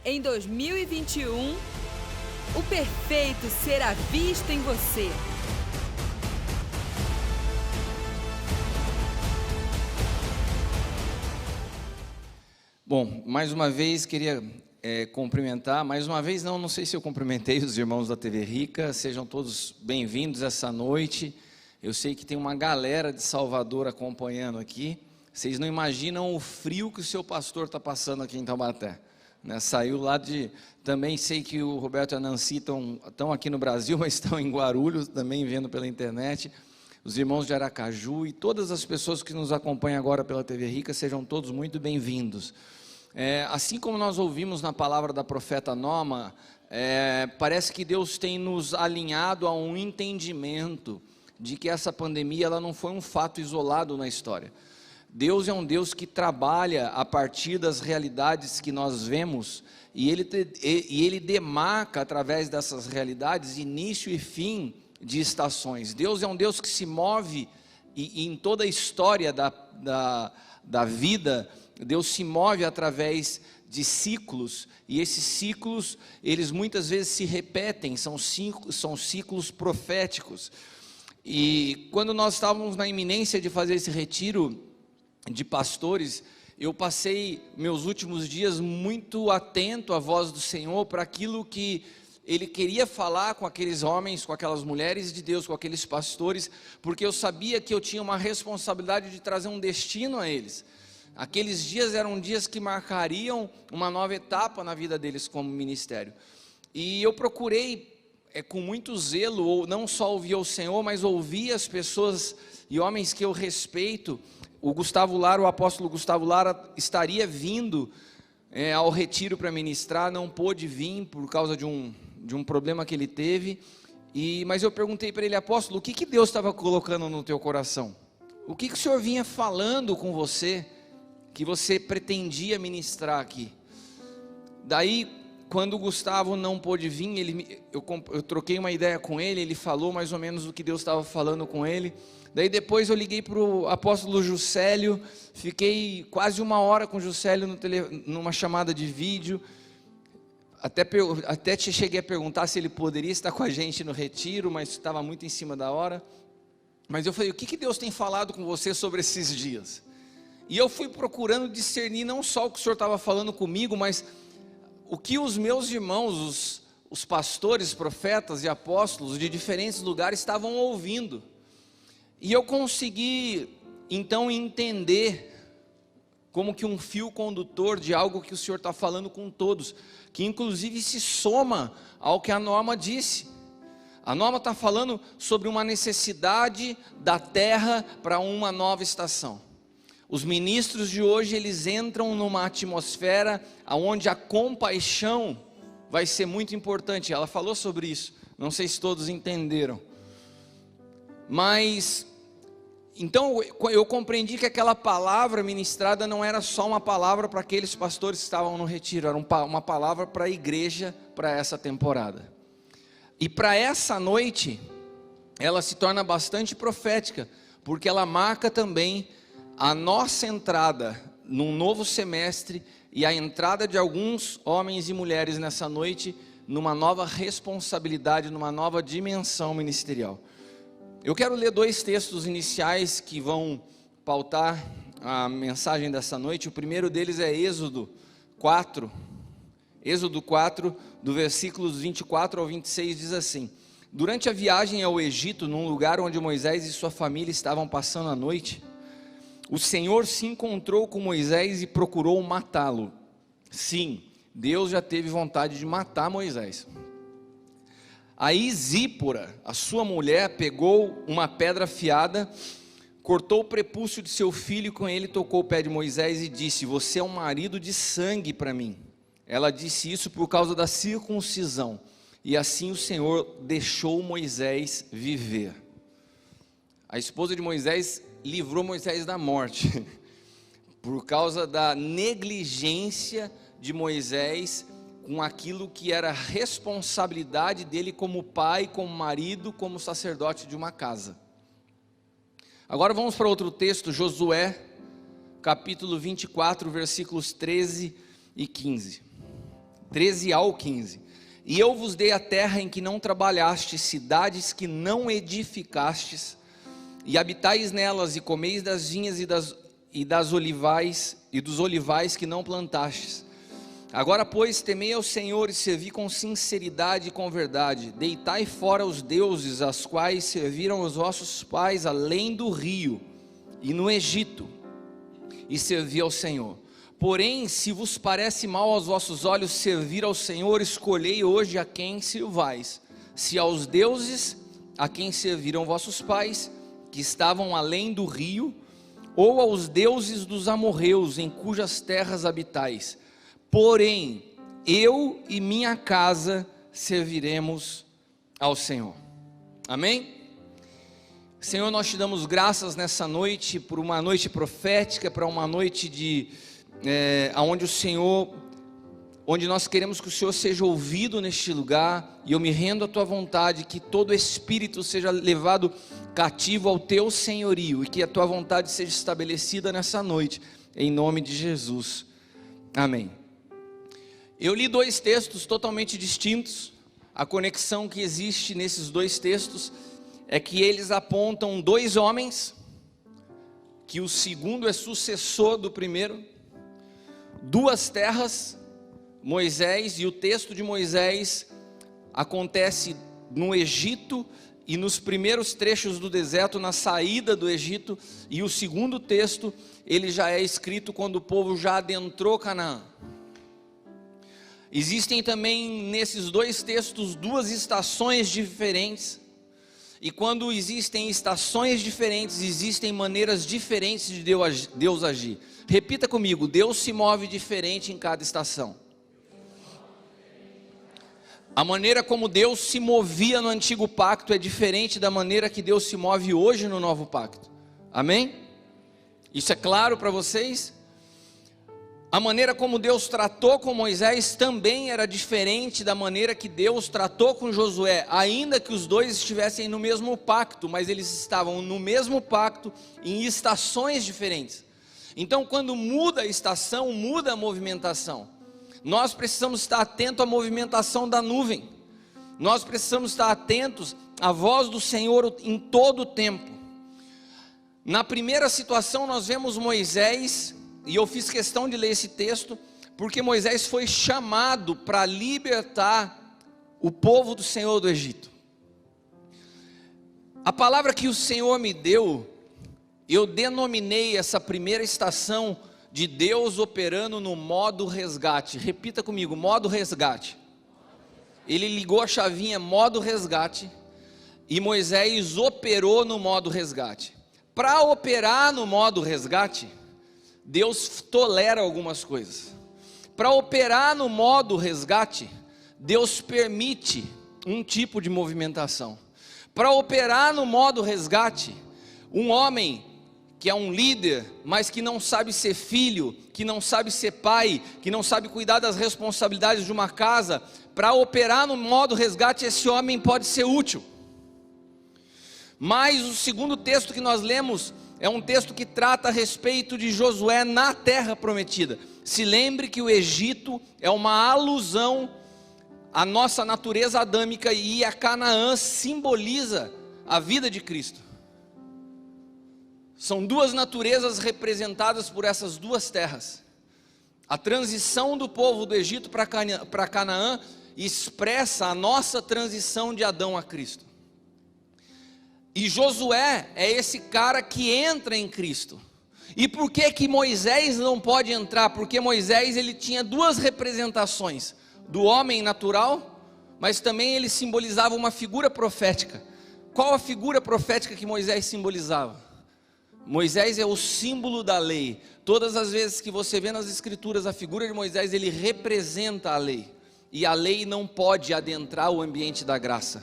Em 2021, o perfeito será visto em você. Bom, mais uma vez queria cumprimentar, mais uma vez não sei se eu cumprimentei os irmãos da TV Rica, sejam todos bem-vindos essa noite. Eu sei que tem uma galera de Salvador acompanhando aqui, vocês não imaginam o frio que o seu pastor está passando aqui em Taubaté, né? Saiu lá também sei que o Roberto e a Nancy estão aqui no Brasil, mas estão em Guarulhos, também vendo pela internet, os irmãos de Aracaju e todas as pessoas que nos acompanham agora pela TV Rica, sejam todos muito bem-vindos. Assim como nós ouvimos na palavra da profeta Noma, parece que Deus tem nos alinhado a um entendimento de que essa pandemia ela não foi um fato isolado na história. Deus é um Deus que trabalha a partir das realidades que nós vemos, e Ele demarca através dessas realidades início e fim de estações. Deus é um Deus que se move, e em toda a história da vida, Deus se move através de ciclos, e esses ciclos, eles muitas vezes se repetem, são ciclos proféticos. E quando nós estávamos na iminência de fazer esse retiro de pastores, eu passei meus últimos dias muito atento à voz do Senhor, para aquilo que Ele queria falar com aqueles homens, com aquelas mulheres de Deus, com aqueles pastores, porque eu sabia que eu tinha uma responsabilidade de trazer um destino a eles. Aqueles dias eram dias que marcariam uma nova etapa na vida deles como ministério. E eu procurei, com muito zelo, ou não só ouvir o Senhor, mas ouvir as pessoas e homens que eu respeito. O apóstolo Gustavo Lara estaria vindo ao retiro para ministrar, não pôde vir por causa de um problema que ele teve. Mas eu perguntei para ele: apóstolo, o que Deus estava colocando no teu coração? O que o Senhor vinha falando com você, que você pretendia ministrar aqui? Daí, quando o Gustavo não pôde vir, eu troquei uma ideia com ele, ele falou mais ou menos o que Deus estava falando com ele. Daí depois eu liguei para o apóstolo Juscelio, fiquei quase uma hora com o Juscelio numa chamada de vídeo, até te cheguei a perguntar se ele poderia estar com a gente no retiro, mas estava muito em cima da hora. Mas eu falei: o que Deus tem falado com você sobre esses dias? E eu fui procurando discernir não só o que o Senhor estava falando comigo, mas o que os meus irmãos, os pastores, profetas e apóstolos de diferentes lugares estavam ouvindo. E eu consegui então entender como que um fio condutor de algo que o Senhor está falando com todos, que inclusive se soma ao que a Norma disse. A Norma está falando sobre uma necessidade da terra para uma nova estação. Os ministros de hoje, eles entram numa atmosfera onde a compaixão vai ser muito importante. Ela falou sobre isso, não sei se todos entenderam. Mas, então eu compreendi que aquela palavra ministrada não era só uma palavra para aqueles pastores que estavam no retiro, era uma palavra para a igreja, para essa temporada. E para essa noite, ela se torna bastante profética, porque ela marca também a nossa entrada num novo semestre e a entrada de alguns homens e mulheres nessa noite numa nova responsabilidade, numa nova dimensão ministerial. Eu quero ler 2 textos iniciais que vão pautar a mensagem dessa noite. O primeiro deles é Êxodo 4, do versículos 24 ao 26, diz assim: durante a viagem ao Egito, num lugar onde Moisés e sua família estavam passando a noite, o Senhor se encontrou com Moisés e procurou matá-lo. Sim, Deus já teve vontade de matar Moisés. Aí Zípora, a sua mulher, pegou uma pedra afiada, cortou o prepúcio de seu filho e com ele tocou o pé de Moisés e disse: você é um marido de sangue para mim. Ela disse isso por causa da circuncisão. E assim o Senhor deixou Moisés viver. A esposa de Moisés livrou Moisés da morte, por causa da negligência de Moisés com aquilo que era responsabilidade dele como pai, como marido, como sacerdote de uma casa. Agora vamos para outro texto, Josué, capítulo 24, versículos 13 e 15. 13 ao 15. E eu vos dei a terra em que não trabalhastes, cidades que não edificastes, e habitais nelas, e comeis das vinhas e dos olivais que não plantastes. Agora, pois, temei ao Senhor e servi com sinceridade e com verdade. Deitai fora os deuses, aos quais serviram os vossos pais além do rio e no Egito, e servi ao Senhor. Porém, se vos parece mal aos vossos olhos servir ao Senhor, escolhei hoje a quem sirvais, se aos deuses a quem serviram vossos pais, que estavam além do rio, ou aos deuses dos amorreus, em cujas terras habitais. Porém, eu e minha casa serviremos ao Senhor. Amém? Senhor, nós te damos graças nessa noite, por uma noite profética, para uma noite onde nós queremos que o Senhor seja ouvido neste lugar, e eu me rendo à tua vontade, que todo espírito seja levado cativo ao teu senhorio, e que a tua vontade seja estabelecida nessa noite, em nome de Jesus. Amém. Eu li dois textos totalmente distintos. A conexão que existe nesses dois textos é que eles apontam dois homens, que o segundo é sucessor do primeiro, duas terras, Moisés, e o texto de Moisés acontece no Egito e nos primeiros trechos do deserto, na saída do Egito, e o segundo texto, ele já é escrito quando o povo já adentrou Canaã. Existem também nesses dois textos duas estações diferentes, e quando existem estações diferentes, existem maneiras diferentes de Deus agir. Repita comigo: Deus se move diferente em cada estação. A maneira como Deus se movia no antigo pacto é diferente da maneira que Deus se move hoje no novo pacto. Amém? Isso é claro para vocês? A maneira como Deus tratou com Moisés também era diferente da maneira que Deus tratou com Josué, ainda que os dois estivessem no mesmo pacto, mas eles estavam no mesmo pacto em estações diferentes. Então, quando muda a estação, muda a movimentação. Nós precisamos estar atentos à movimentação da nuvem. Nós precisamos estar atentos à voz do Senhor em todo o tempo. Na primeira situação nós vemos Moisés, e eu fiz questão de ler esse texto, porque Moisés foi chamado para libertar o povo do Senhor do Egito. A palavra que o Senhor me deu, eu denominei essa primeira estação de Deus operando no modo resgate. Repita comigo: modo resgate. Ele ligou a chavinha modo resgate, e Moisés operou no modo resgate. Para operar no modo resgate, Deus tolera algumas coisas. Para operar no modo resgate, Deus permite um tipo de movimentação. Para operar no modo resgate, um homem que é um líder, mas que não sabe ser filho, que não sabe ser pai, que não sabe cuidar das responsabilidades de uma casa, para operar no modo resgate, esse homem pode ser útil. Mas o segundo texto que nós lemos é um texto que trata a respeito de Josué na terra prometida. Se lembre que o Egito é uma alusão à nossa natureza adâmica, e a Canaã simboliza a vida de Cristo. São duas naturezas representadas por essas duas terras. A transição do povo do Egito para Canaã expressa a nossa transição de Adão a Cristo. E Josué é esse cara que entra em Cristo. E por que Moisés não pode entrar? Porque Moisés, ele tinha duas representações: do homem natural, mas também ele simbolizava uma figura profética. Qual a figura profética que Moisés simbolizava? Moisés é o símbolo da lei. Todas as vezes que você vê nas escrituras a figura de Moisés, ele representa a lei. E a lei não pode adentrar o ambiente da graça.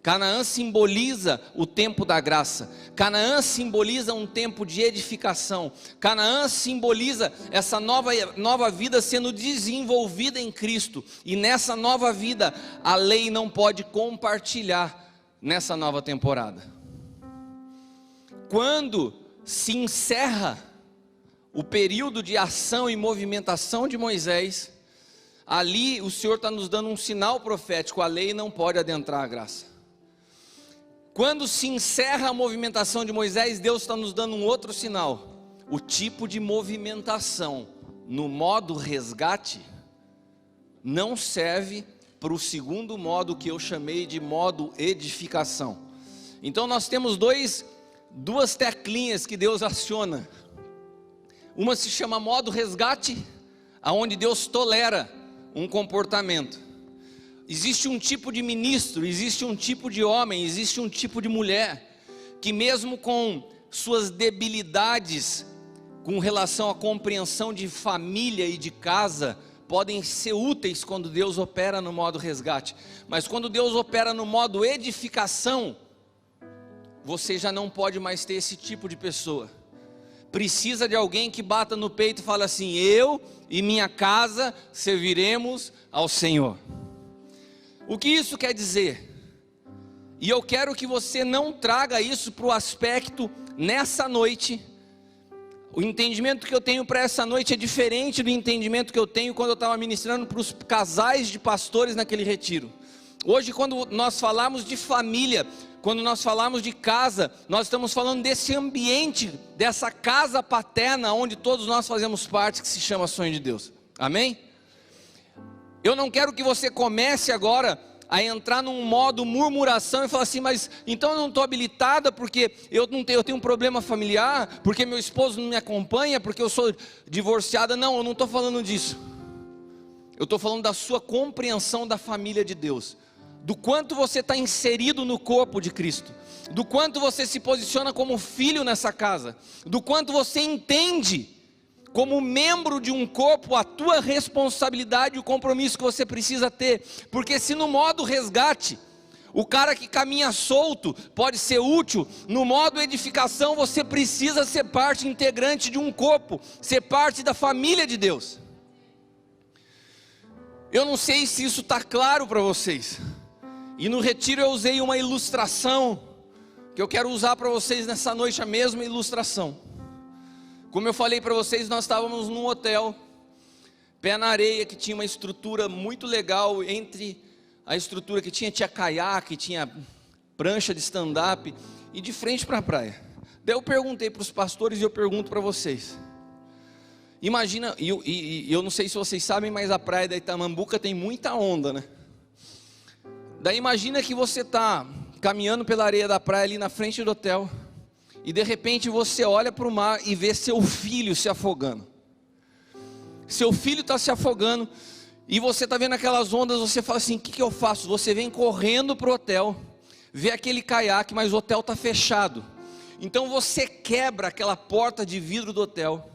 Canaã simboliza o tempo da graça. Canaã simboliza um tempo de edificação. Canaã simboliza essa nova vida sendo desenvolvida em Cristo. E nessa nova vida, a lei não pode compartilhar nessa nova temporada. Quando se encerra o período de ação e movimentação de Moisés, ali o Senhor está nos dando um sinal profético, a lei não pode adentrar a graça. Quando se encerra a movimentação de Moisés, Deus está nos dando um outro sinal. O tipo de movimentação no modo resgate não serve para o segundo modo que eu chamei de modo edificação. Então nós temos duas teclinhas que Deus aciona. Uma se chama modo resgate, aonde Deus tolera um comportamento. Existe um tipo de ministro, existe um tipo de homem, existe um tipo de mulher, que mesmo com suas debilidades, com relação à compreensão de família e de casa, podem ser úteis quando Deus opera no modo resgate. Mas quando Deus opera no modo edificação, você já não pode mais ter esse tipo de pessoa. Precisa de alguém que bata no peito e fala assim: eu e minha casa serviremos ao Senhor. O que isso quer dizer? E eu quero que você não traga isso para o aspecto nessa noite. O entendimento que eu tenho para essa noite é diferente do entendimento que eu tenho quando eu estava ministrando para os casais de pastores naquele retiro. Hoje, quando nós falamos de família, quando nós falamos de casa, nós estamos falando desse ambiente, dessa casa paterna onde todos nós fazemos parte, que se chama Sonho de Deus. Amém? Eu não quero que você comece agora a entrar num modo murmuração e falar assim: mas então eu não estou habilitada porque eu tenho um problema familiar, porque meu esposo não me acompanha, porque eu sou divorciada. Não, eu não estou falando disso. Eu estou falando da sua compreensão da família de Deus, do quanto você está inserido no corpo de Cristo, do quanto você se posiciona como filho nessa casa, do quanto você entende como membro de um corpo a tua responsabilidade e o compromisso que você precisa ter. Porque se no modo resgate, o cara que caminha solto pode ser útil, no modo edificação você precisa ser parte integrante de um corpo, ser parte da família de Deus. Eu não sei se isso está claro para vocês. E no retiro eu usei uma ilustração, que eu quero usar para vocês nessa noite, a mesma ilustração. Como eu falei para vocês, nós estávamos num hotel, pé na areia, que tinha uma estrutura muito legal. Entre a estrutura que tinha caiaque, tinha prancha de stand-up, e de frente para a praia. Daí eu perguntei para os pastores e eu pergunto para vocês. Imagina, e eu não sei se vocês sabem, mas a praia da Itamambuca tem muita onda, né? Daí imagina que você está caminhando pela areia da praia ali na frente do hotel, e de repente você olha para o mar e vê seu filho se afogando. Seu filho está se afogando, e você está vendo aquelas ondas, você fala assim: o que eu faço? Você vem correndo para o hotel, vê aquele caiaque, mas o hotel está fechado. Então você quebra aquela porta de vidro do hotel,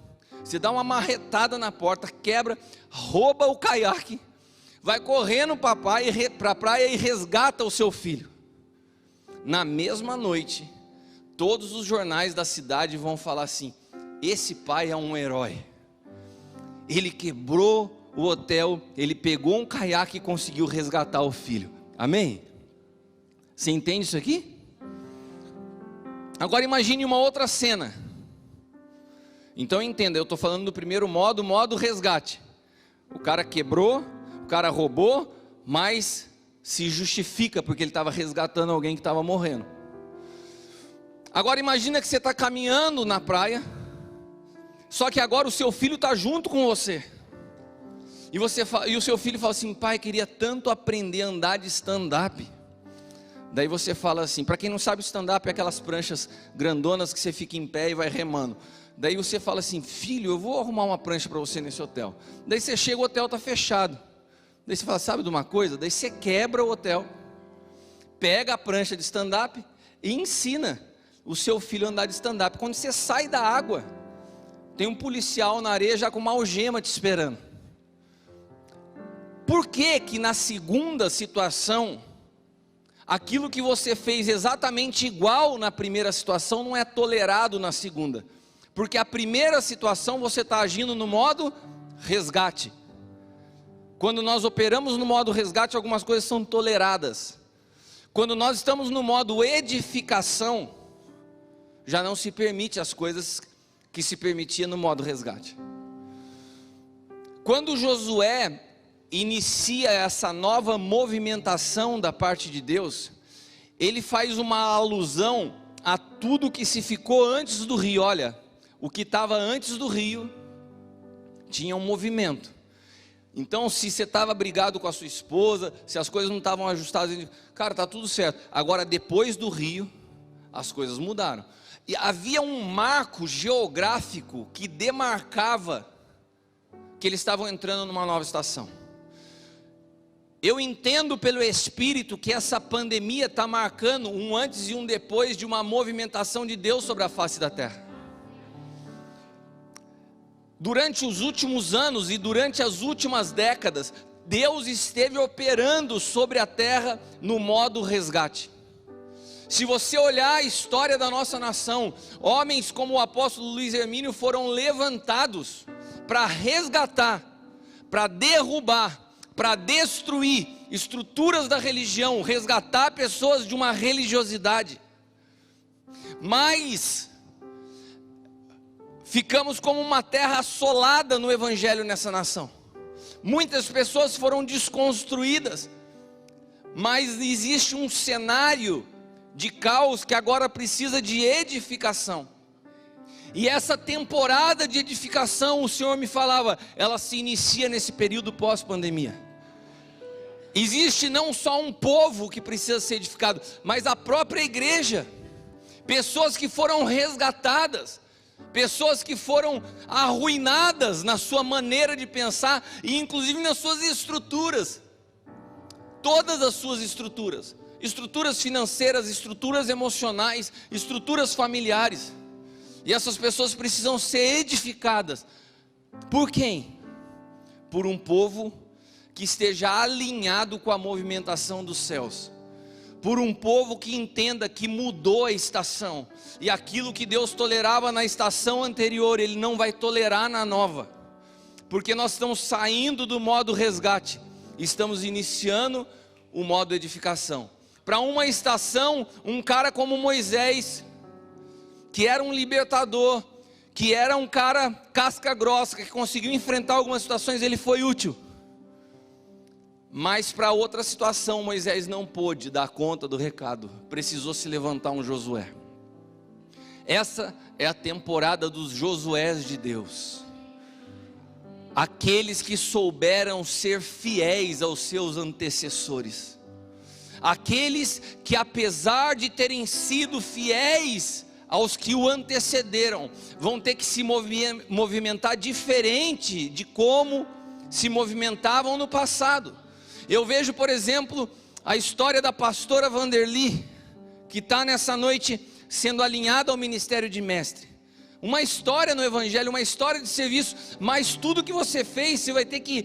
você dá uma marretada na porta, quebra, rouba o caiaque, vai correndo para a praia e resgata o seu filho. Na mesma noite, todos os jornais da cidade vão falar assim: esse pai é um herói. Ele quebrou o hotel, ele pegou um caiaque e conseguiu resgatar o filho. Amém? Você entende isso aqui? Agora imagine uma outra cena. Então entenda, eu estou falando do primeiro modo, modo resgate. O cara quebrou, o cara roubou, mas se justifica porque ele estava resgatando alguém que estava morrendo. Agora imagina que você está caminhando na praia, só que agora o seu filho está junto com você. E o seu filho fala assim: pai, queria tanto aprender a andar de stand-up. Daí você fala assim, para quem não sabe, o stand-up é aquelas pranchas grandonas que você fica em pé e vai remando. Daí você fala assim: filho, eu vou arrumar uma prancha para você nesse hotel. Daí você chega, o hotel está fechado. Daí você fala: sabe de uma coisa? Daí você quebra o hotel, pega a prancha de stand-up e ensina o seu filho a andar de stand-up. Quando você sai da água, tem um policial na areia já com uma algema te esperando. Por que que na segunda situação, aquilo que você fez exatamente igual na primeira situação não é tolerado na segunda? Porque a primeira situação você está agindo no modo resgate. Quando nós operamos no modo resgate, algumas coisas são toleradas. Quando nós estamos no modo edificação, já não se permite as coisas que se permitia no modo resgate. Quando Josué inicia essa nova movimentação da parte de Deus, ele faz uma alusão a tudo que se ficou antes do rio. Olha, o que estava antes do rio tinha um movimento. Então, se você estava brigado com a sua esposa, se as coisas não estavam ajustadas, cara, está tudo certo. Agora, depois do rio, as coisas mudaram. E havia um marco geográfico que demarcava que eles estavam entrando numa nova estação. Eu entendo pelo Espírito que essa pandemia está marcando um antes e um depois de uma movimentação de Deus sobre a face da terra. Durante os últimos anos e durante as últimas décadas, Deus esteve operando sobre a terra no modo resgate. Se você olhar a história da nossa nação, homens como o apóstolo Luiz Hermínio foram levantados para resgatar, para derrubar, para destruir estruturas da religião, resgatar pessoas de uma religiosidade. Mas ficamos como uma terra assolada no evangelho nessa nação. Muitas pessoas foram desconstruídas, mas existe um cenário de caos que agora precisa de edificação. E essa temporada de edificação, o Senhor me falava, ela se inicia nesse período pós-pandemia. Existe não só um povo que precisa ser edificado, mas a própria igreja. Pessoas que foram resgatadas, pessoas que foram arruinadas na sua maneira de pensar e inclusive nas suas estruturas. Todas as suas estruturas. Estruturas financeiras, estruturas emocionais, estruturas familiares. E essas pessoas precisam ser edificadas. Por quem? Por um povo que esteja alinhado com a movimentação dos céus. Por um povo que entenda que mudou a estação. E aquilo que Deus tolerava na estação anterior, Ele não vai tolerar na nova. Porque nós estamos saindo do modo resgate. Estamos iniciando o modo edificação. Para uma estação, um cara como Moisés, que era um libertador, que era um cara casca grossa, que conseguiu enfrentar algumas situações, ele foi útil. Mas para outra situação, Moisés não pôde dar conta do recado, precisou se levantar um Josué. Essa é a temporada dos Josués de Deus. Aqueles que souberam ser fiéis aos seus antecessores. Aqueles que, apesar de terem sido fiéis aos que o antecederam, vão ter que se movimentar diferente de como se movimentavam no passado. Eu vejo, por exemplo, a história da pastora Vanderly, que está nessa noite sendo alinhada ao ministério de mestre. Uma história no evangelho, uma história de serviço, mas tudo que você fez, você vai ter que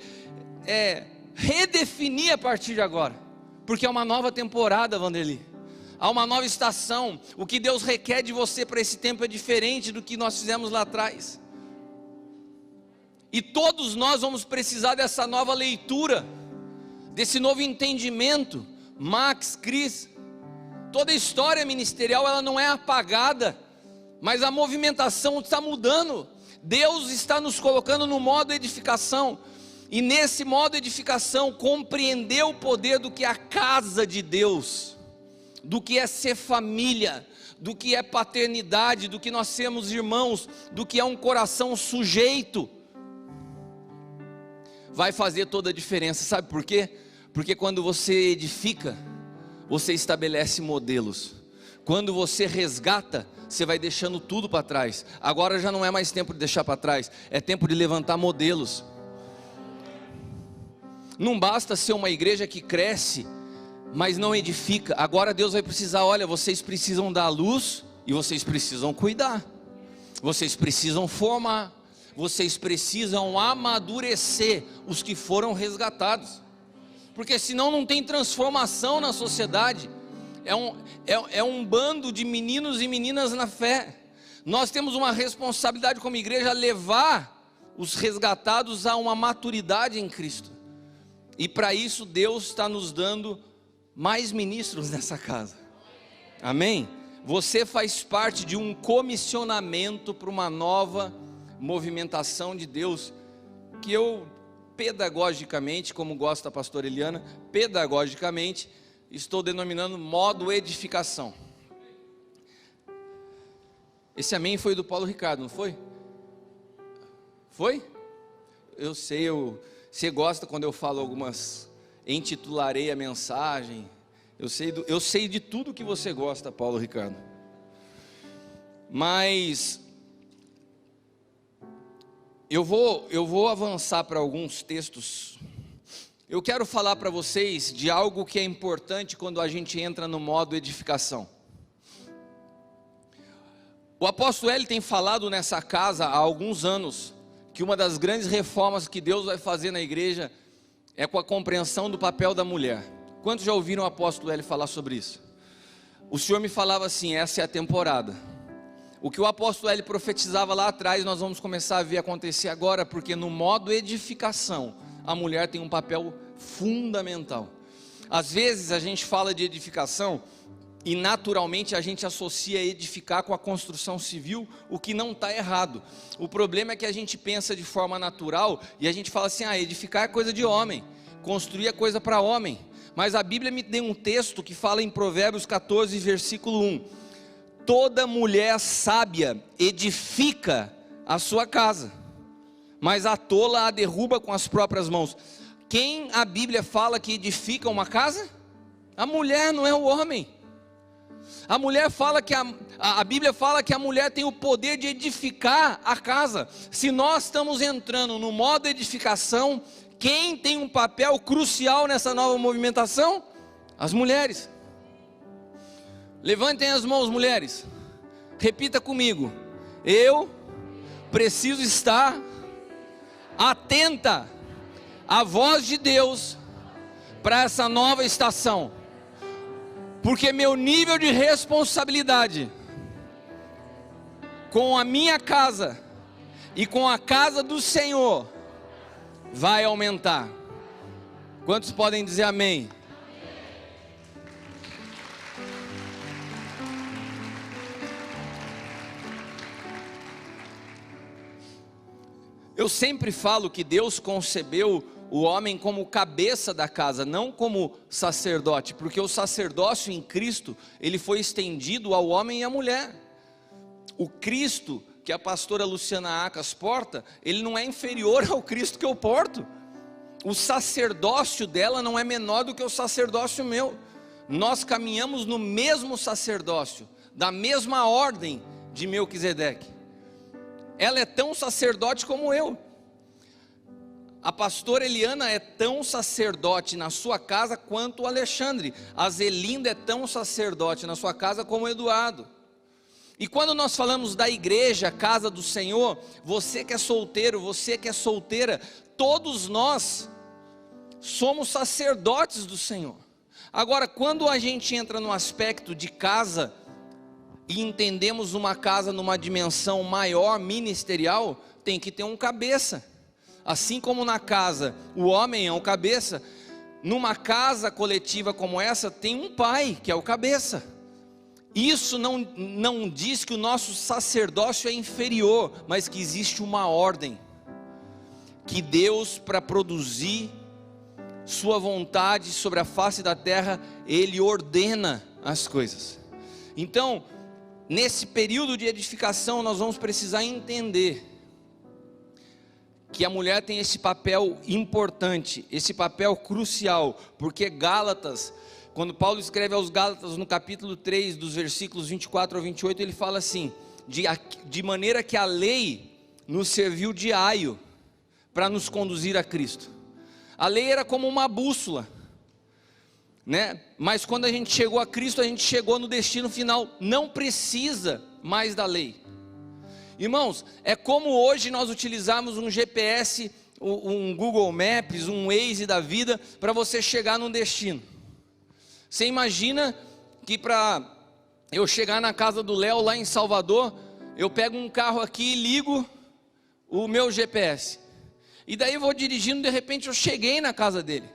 redefinir a partir de agora. Porque é uma nova temporada, Vanderly. Há uma nova estação. O que Deus requer de você para esse tempo é diferente do que nós fizemos lá atrás. E todos nós vamos precisar dessa nova leitura, desse novo entendimento. Max, Cris, toda a história ministerial ela não é apagada, mas a movimentação está mudando. Deus está nos colocando no modo edificação. E nesse modo edificação, compreender o poder do que é a casa de Deus, do que é ser família, do que é paternidade, do que nós sermos irmãos, do que é um coração sujeito, vai fazer toda a diferença. Sabe por quê? Porque quando você edifica, você estabelece modelos. Quando você resgata, você vai deixando tudo para trás. Agora já não é mais tempo de deixar para trás, é tempo de levantar modelos. Não basta ser uma igreja que cresce, mas não edifica. Agora Deus vai precisar, olha, vocês precisam dar luz e vocês precisam cuidar. Vocês precisam formar. Vocês precisam amadurecer os que foram resgatados. Porque senão não tem transformação na sociedade. É um bando de meninos e meninas na fé. Nós temos uma responsabilidade como igreja, levar os resgatados a uma maturidade em Cristo. E para isso Deus está nos dando mais ministros nessa casa. Amém? Você faz parte de um comissionamento para uma nova movimentação de Deus, que eu pedagogicamente, como gosta a pastora Eliana, pedagogicamente, estou denominando modo edificação. Esse amém foi do Paulo Ricardo, não foi? Foi? Eu sei, você gosta quando eu falo algumas, intitularei a mensagem. Eu sei de tudo que você gosta, Paulo Ricardo. Mas eu vou avançar para alguns textos. Eu quero falar para vocês de algo que é importante quando a gente entra no modo edificação. O apóstolo Hélio tem falado nessa casa há alguns anos que uma das grandes reformas que Deus vai fazer na igreja é com a compreensão do papel da mulher. Quantos já ouviram o apóstolo Hélio falar sobre isso? O Senhor me falava assim: essa é a temporada. O que o apóstolo Hélio profetizava lá atrás, nós vamos começar a ver acontecer agora, porque no modo edificação, a mulher tem um papel fundamental. Às vezes a gente fala de edificação e naturalmente a gente associa edificar com a construção civil, o que não está errado. O problema é que a gente pensa de forma natural e a gente fala assim: edificar é coisa de homem, construir é coisa para homem. Mas a Bíblia me deu um texto que fala em Provérbios 14, versículo 1: toda mulher sábia edifica a sua casa, mas a tola a derruba com as próprias mãos. Quem a Bíblia fala que edifica uma casa? A mulher, não é o homem. A mulher fala que a Bíblia fala que a mulher tem o poder de edificar a casa. Se nós estamos entrando no modo edificação, quem tem um papel crucial nessa nova movimentação? As mulheres. Levantem as mãos, mulheres. Repita comigo: eu preciso estar atenta à voz de Deus para essa nova estação, porque meu nível de responsabilidade com a minha casa e com a casa do Senhor vai aumentar. Quantos podem dizer amém? Eu sempre falo que Deus concebeu o homem como cabeça da casa, não como sacerdote, porque o sacerdócio em Cristo, ele foi estendido ao homem e à mulher. O Cristo que a pastora Luciana Acas porta, ele não é inferior ao Cristo que eu porto. O sacerdócio dela não é menor do que o sacerdócio meu. Nós caminhamos no mesmo sacerdócio, da mesma ordem de Melquisedeque. Ela é tão sacerdote como eu. A pastora Eliana é tão sacerdote na sua casa quanto o Alexandre. A Zelinda é tão sacerdote na sua casa como o Eduardo. E quando nós falamos da igreja, casa do Senhor, você que é solteiro, você que é solteira, todos nós somos sacerdotes do Senhor. Agora, quando a gente entra no aspecto de casa e entendemos uma casa numa dimensão maior, ministerial, tem que ter um cabeça. Assim como na casa o homem é o cabeça, numa casa coletiva como essa tem um pai que é o cabeça. Isso não diz que o nosso sacerdócio é inferior, mas que existe uma ordem, que Deus, para produzir sua vontade sobre a face da terra, Ele ordena as coisas. Então, nesse período de edificação, nós vamos precisar entender que a mulher tem esse papel importante, esse papel crucial, porque Gálatas, quando Paulo escreve aos Gálatas no capítulo 3, dos versículos 24 ao 28, ele fala assim: de maneira que a lei nos serviu de aio para nos conduzir a Cristo. A lei era como uma bússola, né? Mas quando a gente chegou a Cristo, a gente chegou no destino final, não precisa mais da lei. Irmãos, é como hoje nós utilizamos um GPS, um Google Maps, um Waze da vida, para você chegar no destino. Você imagina que para eu chegar na casa do Léo lá em Salvador, eu pego um carro aqui e ligo o meu GPS, e daí eu vou dirigindo, de repente eu cheguei na casa dele.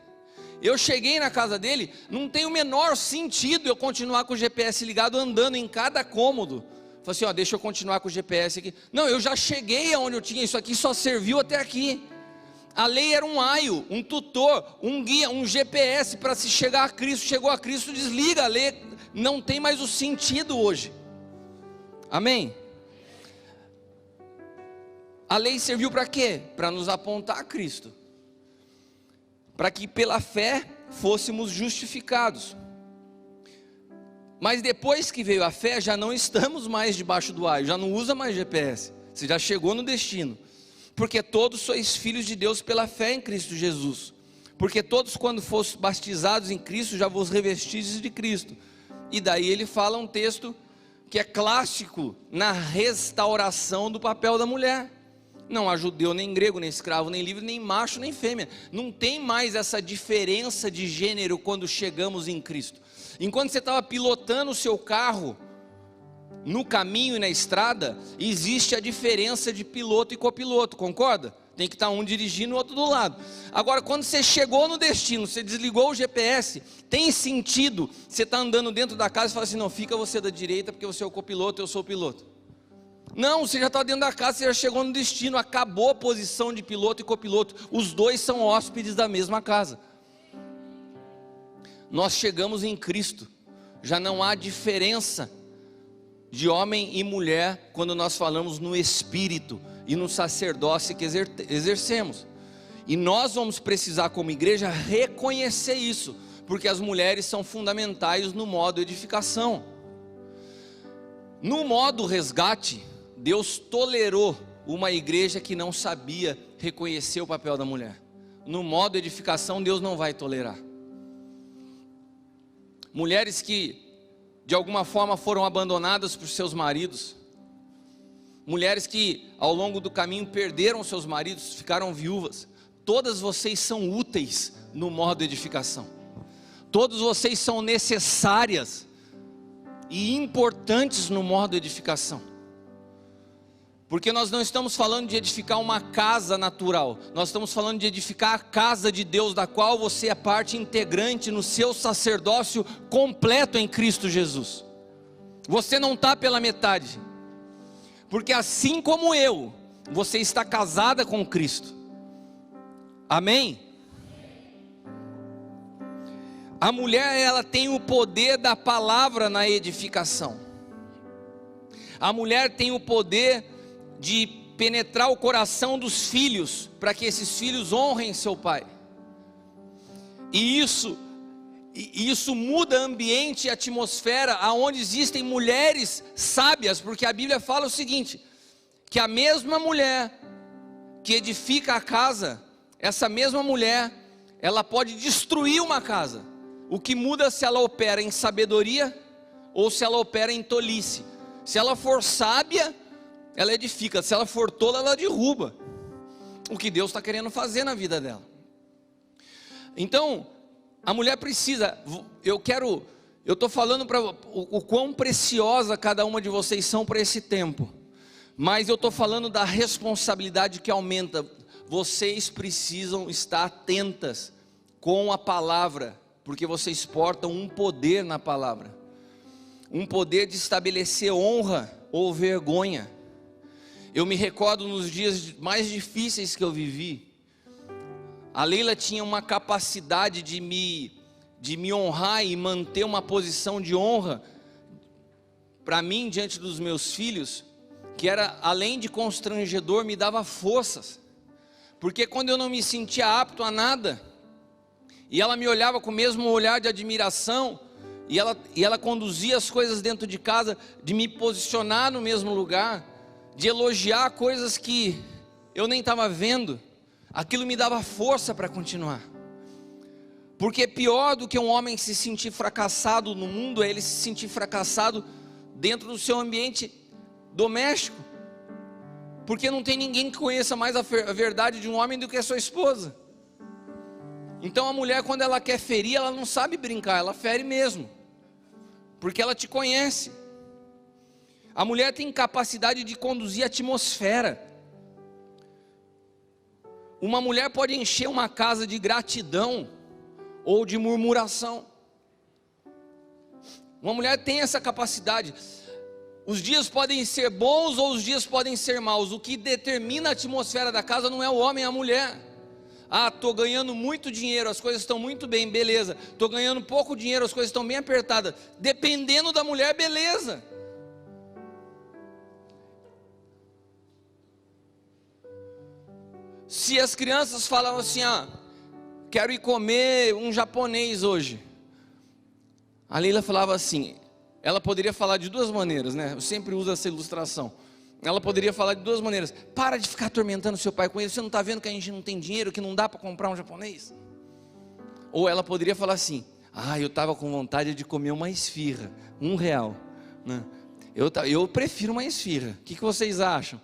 Eu cheguei na casa dele, não tem o menor sentido eu continuar com o GPS ligado, andando em cada cômodo. Falei assim, deixa eu continuar com o GPS aqui. Não, eu já cheguei aonde eu tinha, isso aqui só serviu até aqui. A lei era um aio, um tutor, um guia, um GPS para se chegar a Cristo. Chegou a Cristo, desliga a lei, não tem mais o sentido hoje. Amém? A lei serviu para quê? Para nos apontar a Cristo, para que pela fé fôssemos justificados. Mas depois que veio a fé, já não estamos mais debaixo do aio, já não usa mais GPS, você já chegou no destino. Porque todos sois filhos de Deus pela fé em Cristo Jesus. Porque todos, quando fossem batizados em Cristo, já vos revestistes de Cristo. E daí ele fala um texto que é clássico na restauração do papel da mulher. Não há judeu, nem grego, nem escravo, nem livre, nem macho, nem fêmea. Não tem mais essa diferença de gênero quando chegamos em Cristo. Enquanto você estava pilotando o seu carro no caminho e na estrada, existe a diferença de piloto e copiloto, concorda? Tem que estar um dirigindo e o outro do lado. Agora, quando você chegou no destino, você desligou o GPS, tem sentido você está andando dentro da casa e fala assim: não, fica você da direita porque você é o copiloto, eu sou o piloto. Não, você já está dentro da casa, você já chegou no destino, acabou a posição de piloto e copiloto, os dois são hóspedes da mesma casa. Nós chegamos em Cristo, já não há diferença de homem e mulher quando nós falamos no Espírito e no sacerdócio que exercemos. E nós vamos precisar, como igreja, reconhecer isso, porque as mulheres são fundamentais no modo edificação. No modo resgate, Deus tolerou uma igreja que não sabia reconhecer o papel da mulher. No modo edificação, Deus não vai tolerar. Mulheres que de alguma forma foram abandonadas por seus maridos, mulheres que ao longo do caminho perderam seus maridos, ficaram viúvas, todas vocês são úteis no modo edificação, todos vocês são necessárias e importantes no modo edificação, porque nós não estamos falando de edificar uma casa natural, nós estamos falando de edificar a casa de Deus, da qual você é parte integrante no seu sacerdócio completo em Cristo Jesus. Você não está pela metade, porque assim como eu, você está casada com Cristo. Amém? A mulher, ela tem o poder da palavra na edificação. A mulher tem o poder de penetrar o coração dos filhos, para que esses filhos honrem seu pai. E isso muda ambiente e atmosfera, aonde existem mulheres sábias, porque a Bíblia fala o seguinte, que a mesma mulher que edifica a casa, essa mesma mulher, ela pode destruir uma casa. O que muda se ela opera em sabedoria ou se ela opera em tolice. Se ela for sábia, ela edifica, se ela for tola, ela derruba o que Deus está querendo fazer na vida dela. Então, a mulher precisa, eu estou falando para o quão preciosa cada uma de vocês são para esse tempo, mas eu estou falando da responsabilidade que aumenta. Vocês precisam estar atentas com a palavra, porque vocês portam um poder na palavra, um poder de estabelecer honra ou vergonha. Eu me recordo nos dias mais difíceis que eu vivi, a Leila tinha uma capacidade de me honrar e manter uma posição de honra para mim diante dos meus filhos, que era, além de constrangedor, me dava forças, porque quando eu não me sentia apto a nada, e ela me olhava com o mesmo olhar de admiração, e ela conduzia as coisas dentro de casa, de me posicionar no mesmo lugar, de elogiar coisas que eu nem estava vendo, aquilo me dava força para continuar. Porque pior do que um homem se sentir fracassado no mundo, é ele se sentir fracassado dentro do seu ambiente doméstico, porque não tem ninguém que conheça mais a verdade de um homem do que a sua esposa. Então a mulher, quando ela quer ferir, ela não sabe brincar, ela fere mesmo, porque ela te conhece. A mulher tem capacidade de conduzir a atmosfera. Uma mulher pode encher uma casa de gratidão ou de murmuração. Uma mulher tem essa capacidade. Os dias podem ser bons ou os dias podem ser maus. O que determina a atmosfera da casa não é o homem, é a mulher. Ah, estou ganhando muito dinheiro, as coisas estão muito bem, beleza. Estou ganhando pouco dinheiro, as coisas estão bem apertadas. Dependendo da mulher, beleza. Se as crianças falavam assim, quero ir comer um japonês hoje. A Leila falava assim, ela poderia falar de duas maneiras, né? Eu sempre uso essa ilustração. Ela poderia falar de duas maneiras. Para de ficar atormentando seu pai com isso. Você não está vendo que a gente não tem dinheiro, que não dá para comprar um japonês? Ou ela poderia falar assim, eu estava com vontade de comer uma esfirra, R$1, né? Eu prefiro uma esfirra. O que vocês acham?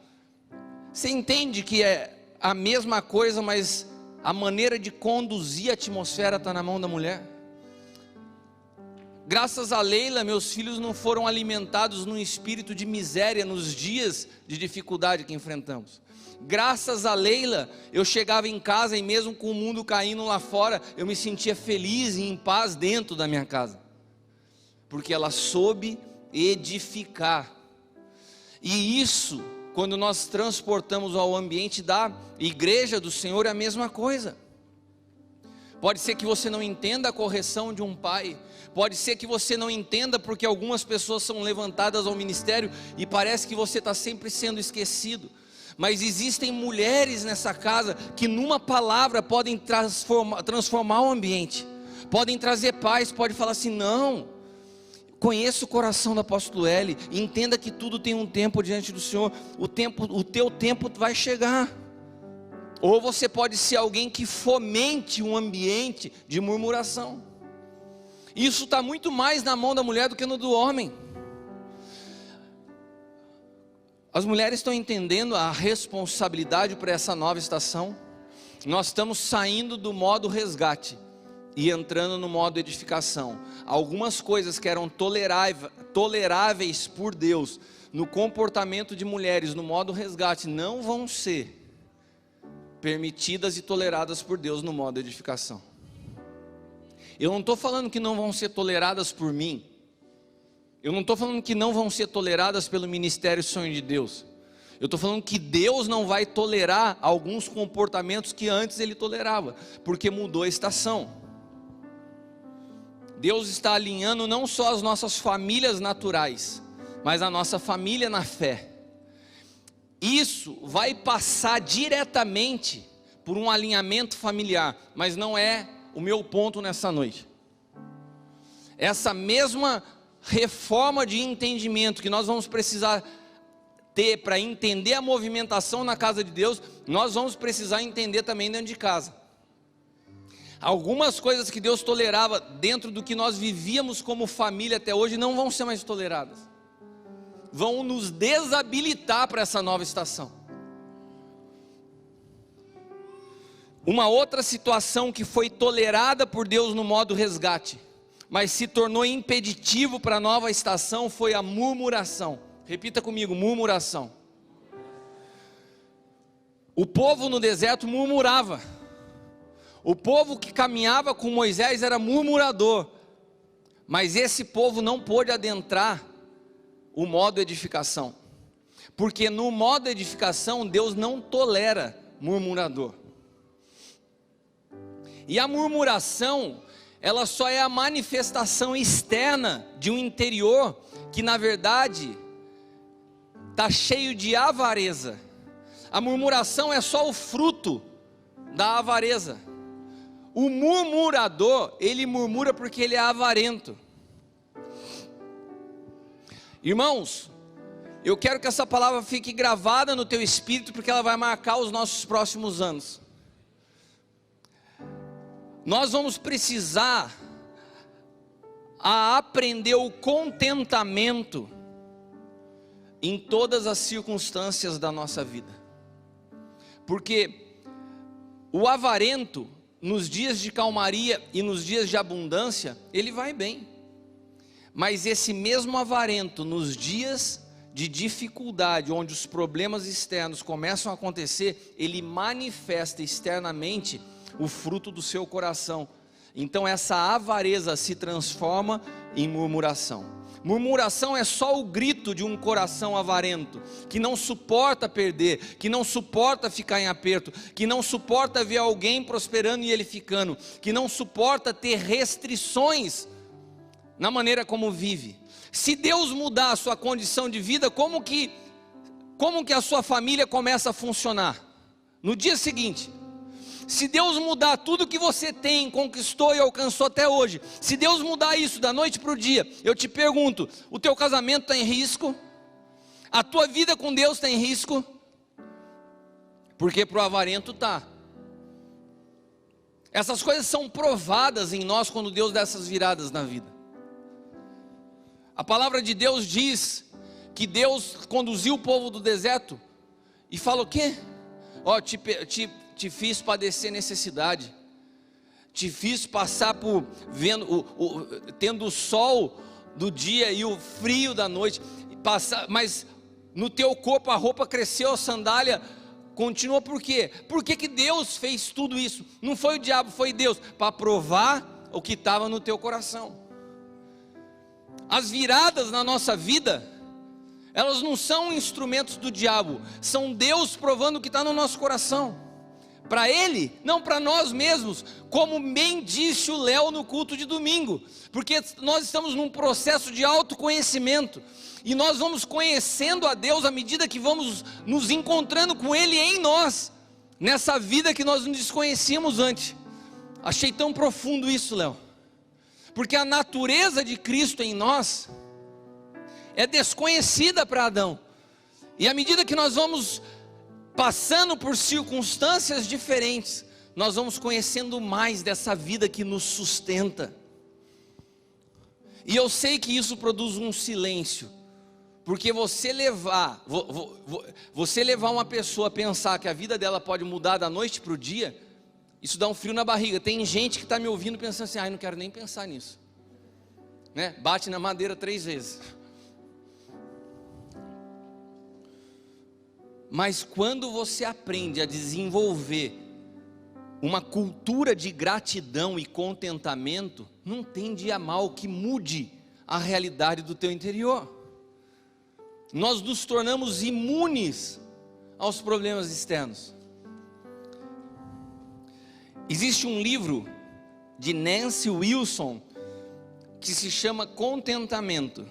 Você entende que é a mesma coisa, mas a maneira de conduzir a atmosfera está na mão da mulher? Graças a Leila, meus filhos não foram alimentados num espírito de miséria nos dias de dificuldade que enfrentamos. Graças a Leila, eu chegava em casa e mesmo com o mundo caindo lá fora, eu me sentia feliz e em paz dentro da minha casa. Porque ela soube edificar. E isso, quando nós transportamos ao ambiente da igreja do Senhor, é a mesma coisa. Pode ser que você não entenda a correção de um pai. Pode ser que você não entenda porque algumas pessoas são levantadas ao ministério e parece que você está sempre sendo esquecido. Mas existem mulheres nessa casa que numa palavra podem transformar o ambiente. Podem trazer paz, pode falar assim, não, conheça o coração do apóstolo L, entenda que tudo tem um tempo diante do Senhor, o teu tempo vai chegar. Ou você pode ser alguém que fomente um ambiente de murmuração. Isso está muito mais na mão da mulher do que no do homem. As mulheres estão entendendo a responsabilidade para essa nova estação. Nós estamos saindo do modo resgate e entrando no modo edificação. Algumas coisas que eram toleráveis por Deus no comportamento de mulheres no modo resgate não vão ser permitidas e toleradas por Deus no modo edificação. Eu não estou falando que não vão ser toleradas por mim. Eu não estou falando que não vão ser toleradas pelo ministério Sonho de Deus. Eu estou falando que Deus não vai tolerar alguns comportamentos que antes Ele tolerava, porque mudou a estação. Deus está alinhando não só as nossas famílias naturais, mas a nossa família na fé. Isso vai passar diretamente por um alinhamento familiar, mas não é o meu ponto nessa noite. Essa mesma reforma de entendimento que nós vamos precisar ter para entender a movimentação na casa de Deus, nós vamos precisar entender também dentro de casa. Algumas coisas que Deus tolerava dentro do que nós vivíamos como família até hoje não vão ser mais toleradas. Vão nos desabilitar para essa nova estação. Uma outra situação que foi tolerada por Deus no modo resgate, mas se tornou impeditivo para a nova estação, foi a murmuração. Repita comigo, murmuração. O povo no deserto murmurava. O povo que caminhava com Moisés era murmurador. Mas esse povo não pôde adentrar o modo edificação. Porque no modo edificação, Deus não tolera murmurador. E a murmuração, ela só é a manifestação externa de um interior que na verdade está cheio de avareza. A murmuração é só o fruto da avareza. O murmurador, ele murmura porque ele é avarento. Irmãos, eu quero que essa palavra fique gravada no teu espírito, porque ela vai marcar os nossos próximos anos. Nós vamos precisar aprender o contentamento em todas as circunstâncias da nossa vida. Porque o avarento, nos dias de calmaria e nos dias de abundância, ele vai bem. Mas esse mesmo avarento, nos dias de dificuldade, onde os problemas externos começam a acontecer, ele manifesta externamente o fruto do seu coração. Então essa avareza se transforma em murmuração. Murmuração é só o grito de um coração avarento, que não suporta perder, que não suporta ficar em aperto, que não suporta ver alguém prosperando e ele ficando, que não suporta ter restrições na maneira como vive. Se Deus mudar a sua condição de vida, como que a sua família começa a funcionar? No dia seguinte. Se Deus mudar tudo que você tem, conquistou e alcançou até hoje, se Deus mudar isso da noite para o dia, eu te pergunto, o teu casamento está em risco? A tua vida com Deus está em risco? Porque para o avarento está. Essas coisas são provadas em nós quando Deus dá essas viradas na vida. A palavra de Deus diz que Deus conduziu o povo do deserto e fala o quê? Ó, te fiz padecer necessidade, te fiz passar por tendo o sol do dia e o frio da noite, mas no teu corpo a roupa cresceu, a sandália continua. Por quê? Por que Deus fez tudo isso? Não foi o diabo, foi Deus, para provar o que estava no teu coração. As viradas na nossa vida, elas não são instrumentos do diabo, são Deus provando o que está no nosso coração. Para Ele, não para nós mesmos, como bem disse o Léo no culto de domingo, porque nós estamos num processo de autoconhecimento, e nós vamos conhecendo a Deus à medida que vamos nos encontrando com Ele em nós, nessa vida que nós não desconhecíamos antes. Achei tão profundo isso, Léo, porque a natureza de Cristo em nós é desconhecida para Adão, e à medida que nós vamos passando por circunstâncias diferentes, nós vamos conhecendo mais dessa vida que nos sustenta. E eu sei que isso produz um silêncio, porque você levar uma pessoa a pensar que a vida dela pode mudar da noite para o dia, isso dá um frio na barriga. Tem gente que está me ouvindo pensando assim, ai, não quero nem pensar nisso, né? Bate na madeira 3 vezes. Mas quando você aprende a desenvolver uma cultura de gratidão e contentamento, não tem dia mal que mude a realidade do teu interior. Nós nos tornamos imunes aos problemas externos. Existe um livro de Nancy Wilson que se chama Contentamento.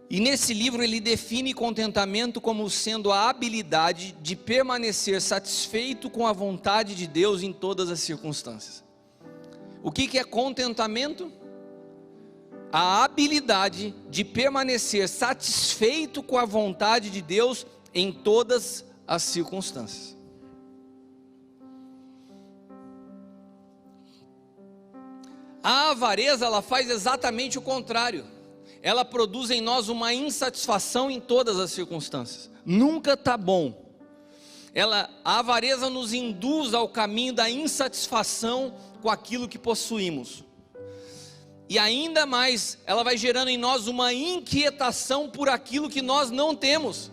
E nesse livro ele define contentamento como sendo a habilidade de permanecer satisfeito com a vontade de Deus em todas as circunstâncias. O que é contentamento? A habilidade de permanecer satisfeito com a vontade de Deus em todas as circunstâncias. A avareza, ela faz exatamente o contrário. Ela produz em nós uma insatisfação em todas as circunstâncias. Nunca está bom. A avareza nos induz ao caminho da insatisfação com aquilo que possuímos. E ainda mais, ela vai gerando em nós uma inquietação por aquilo que nós não temos.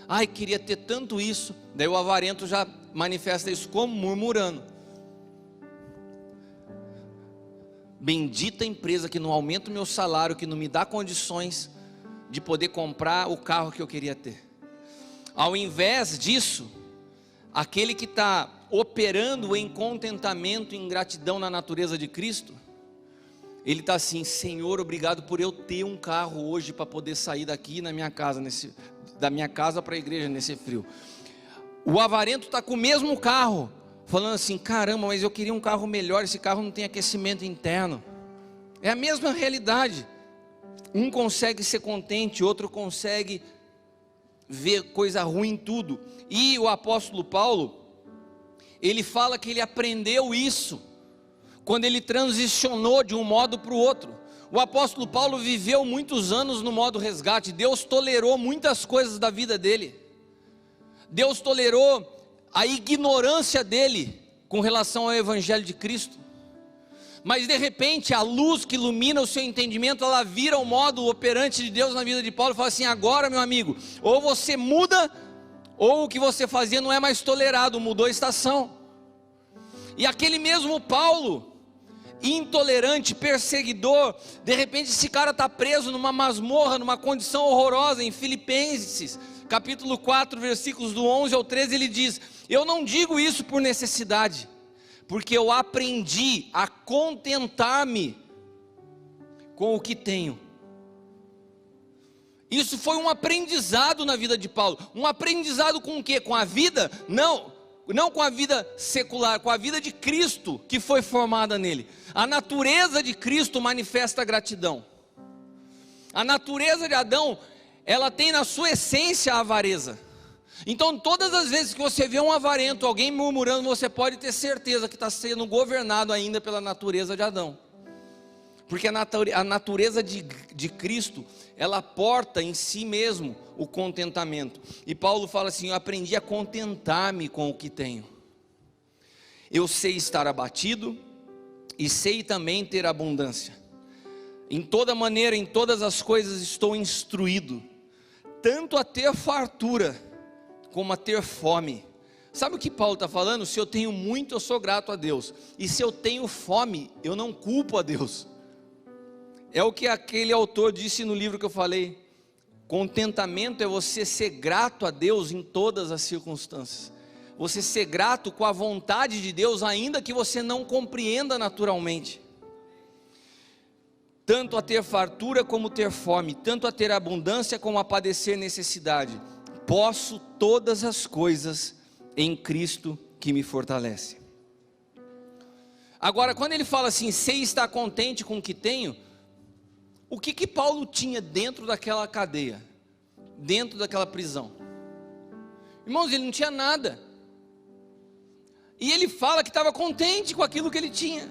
Ai, queria ter tanto isso. Daí o avarento já manifesta isso como murmurando. Bendita empresa que não aumenta o meu salário, que não me dá condições de poder comprar o carro que eu queria ter. Ao invés disso, aquele que está operando em contentamento, em gratidão na natureza de Cristo, ele está assim, Senhor, obrigado por eu ter um carro hoje para poder sair daqui na minha casa, da minha casa para a igreja nesse frio. O avarento está com o mesmo carro, falando assim, caramba, mas eu queria um carro melhor, esse carro não tem aquecimento interno. É a mesma realidade. Um consegue ser contente, outro consegue ver coisa ruim em tudo. E o apóstolo Paulo, ele fala que ele aprendeu isso quando ele transicionou de um modo para o outro. O apóstolo Paulo viveu muitos anos no modo resgate. Deus tolerou muitas coisas da vida dele. Deus tolerou a ignorância dele com relação ao evangelho de Cristo. Mas de repente a luz que ilumina o seu entendimento, ela vira o modo operante de Deus na vida de Paulo e fala assim, agora meu amigo, ou você muda, ou o que você fazia não é mais tolerado, mudou a estação. E aquele mesmo Paulo, intolerante, perseguidor. De repente esse cara está preso numa masmorra, numa condição horrorosa. Em Filipenses capítulo 4, versículos do 11 ao 13, ele diz: eu não digo isso por necessidade, porque eu aprendi a contentar-me com o que tenho. Isso foi um aprendizado na vida de Paulo. Um aprendizado com o quê? Com a vida? Não com a vida secular, com a vida de Cristo que foi formada nele. A natureza de Cristo manifesta a gratidão. A natureza de Adão, ela tem na sua essência a avareza. Então todas as vezes que você vê um avarento, alguém murmurando, você pode ter certeza que está sendo governado ainda pela natureza de Adão. Porque a natureza de Cristo, ela porta em si mesmo o contentamento. E Paulo fala assim: eu aprendi a contentar-me com o que tenho. Eu sei estar abatido e sei também ter abundância. Em toda maneira, em todas as coisas estou instruído, tanto a ter fartura como a ter fome. Sabe o que Paulo está falando? Se eu tenho muito, eu sou grato a Deus. E se eu tenho fome, eu não culpo a Deus. É o que aquele autor disse no livro que eu falei. Contentamento é você ser grato a Deus em todas as circunstâncias. Você ser grato com a vontade de Deus, ainda que você não compreenda naturalmente. Tanto a ter fartura como ter fome, tanto a ter abundância como a padecer necessidade. Posso todas as coisas em Cristo que me fortalece. Agora, quando ele fala assim, sei estar contente com o que tenho, o que Paulo tinha dentro daquela cadeia, dentro daquela prisão? Irmãos, ele não tinha nada. E ele fala que estava contente com aquilo que ele tinha.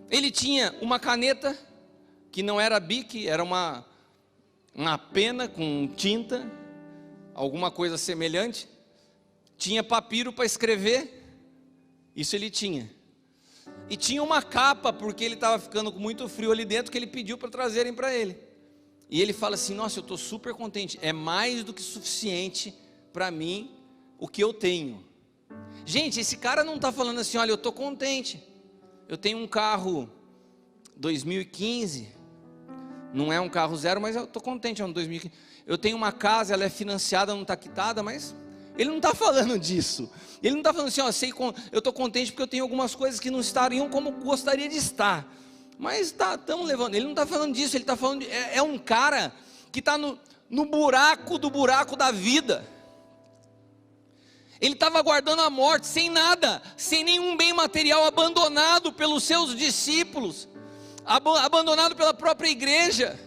Ele tinha uma caneta, que não era bique, era uma pena com tinta, alguma coisa semelhante. Tinha papiro para escrever, isso ele tinha. E tinha uma capa, porque ele estava ficando com muito frio ali dentro, que ele pediu para trazerem para ele. E ele fala assim: nossa, eu estou super contente, é mais do que suficiente para mim o que eu tenho. Gente, esse cara não está falando assim: olha, eu estou contente, eu tenho um carro 2015, não é um carro zero, mas eu estou contente, é um 2015. Eu tenho uma casa, ela é financiada, não está quitada, mas... Ele não está falando disso. Ele não está falando assim: ó, eu estou contente porque eu tenho algumas coisas que não estariam como gostaria de estar, mas estamos levando. Ele não está falando disso. Ele está falando é um cara que está no buraco do buraco da vida. Ele estava aguardando a morte, sem nada, sem nenhum bem material, abandonado pelos seus discípulos, abandonado pela própria igreja.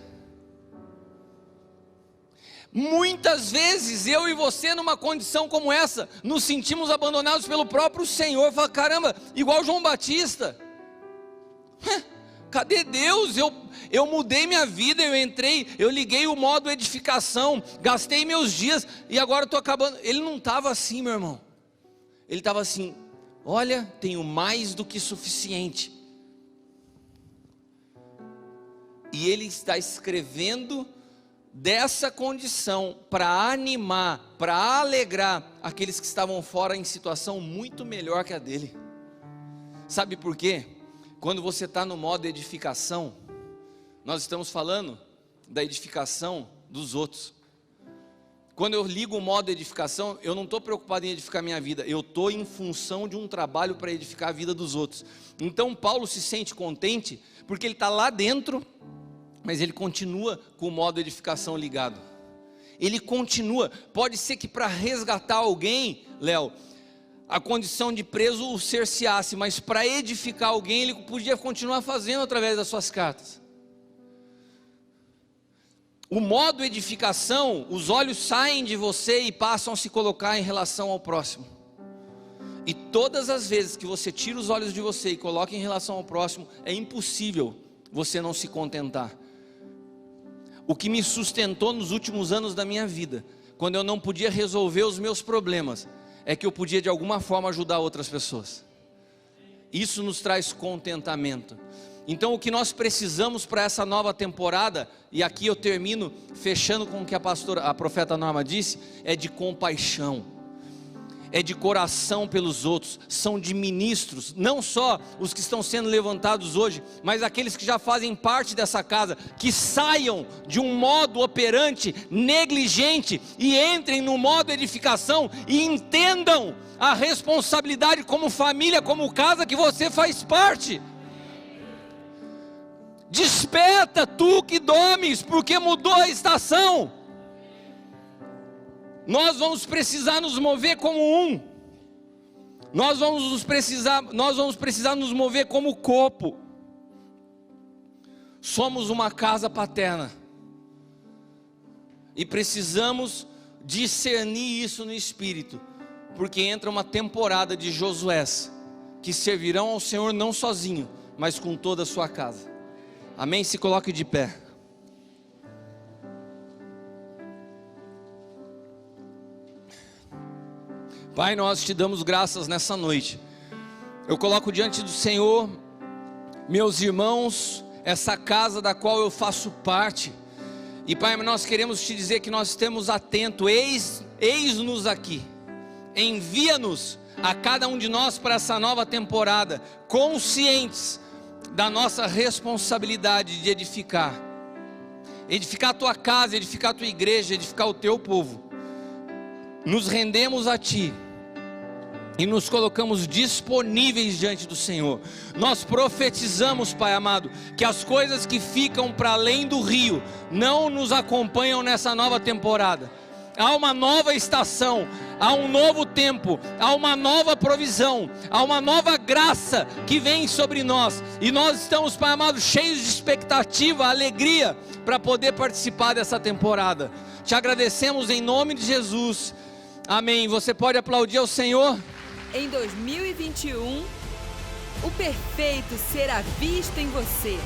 Muitas vezes eu e você, numa condição como essa, nos sentimos abandonados pelo próprio Senhor. Fala: caramba, igual João Batista, cadê Deus? Eu mudei minha vida, eu liguei o modo edificação, gastei meus dias e agora estou acabando. Ele não estava assim, meu irmão. Ele estava assim: olha, tenho mais do que suficiente. E ele está escrevendo dessa condição para animar, para alegrar aqueles que estavam fora em situação muito melhor que a dele. Sabe por quê? Quando você está no modo edificação, nós estamos falando da edificação dos outros. Quando eu ligo o modo edificação, eu não estou preocupado em edificar minha vida, eu estou em função de um trabalho para edificar a vida dos outros. Então Paulo se sente contente porque ele está lá dentro, mas ele continua com o modo edificação ligado. Ele continua. Pode ser que para resgatar alguém, Léo, a condição de preso o cerceasse, mas para edificar alguém ele podia continuar fazendo através das suas cartas. O modo edificação, os olhos saem de você e passam a se colocar em relação ao próximo. E todas as vezes que você tira os olhos de você e coloca em relação ao próximo, é impossível você não se contentar. O que me sustentou nos últimos anos da minha vida, quando eu não podia resolver os meus problemas, é que eu podia de alguma forma ajudar outras pessoas. Isso nos traz contentamento. Então o que nós precisamos para essa nova temporada, e aqui eu termino fechando com o que a profeta Norma disse, é de compaixão. é de coração pelos outros, são de ministros, não só os que estão sendo levantados hoje, mas aqueles que já fazem parte dessa casa, que saiam de um modo operante negligente e entrem no modo edificação e entendam a responsabilidade como família, como casa que você faz parte. Desperta tu que dormes, porque mudou a estação. Nós vamos precisar nos mover como um. Nós vamos precisar nos mover como corpo. Somos uma casa paterna. E precisamos discernir isso no espírito, porque entra uma temporada de Josués que servirão ao Senhor não sozinho, mas com toda a sua casa. Amém? Se coloque de pé. Pai, nós te damos graças nessa noite. Eu coloco diante do Senhor meus irmãos, essa casa da qual eu faço parte. E Pai, nós queremos te dizer que nós estamos atentos. Eis-nos aqui. Envia-nos a cada um de nós para essa nova temporada, conscientes da nossa responsabilidade de edificar a tua casa, edificar a tua igreja, edificar o teu povo. Nos rendemos a ti e nos colocamos disponíveis diante do Senhor. Nós profetizamos, Pai amado, que as coisas que ficam para além do rio não nos acompanham nessa nova temporada. Há uma nova estação, há um novo tempo, há uma nova provisão, há uma nova graça que vem sobre nós. E nós estamos, Pai amado, cheios de expectativa, alegria, para poder participar dessa temporada. Te agradecemos em nome de Jesus. Amém. Você pode aplaudir ao Senhor? Em 2021, o perfeito será visto em você.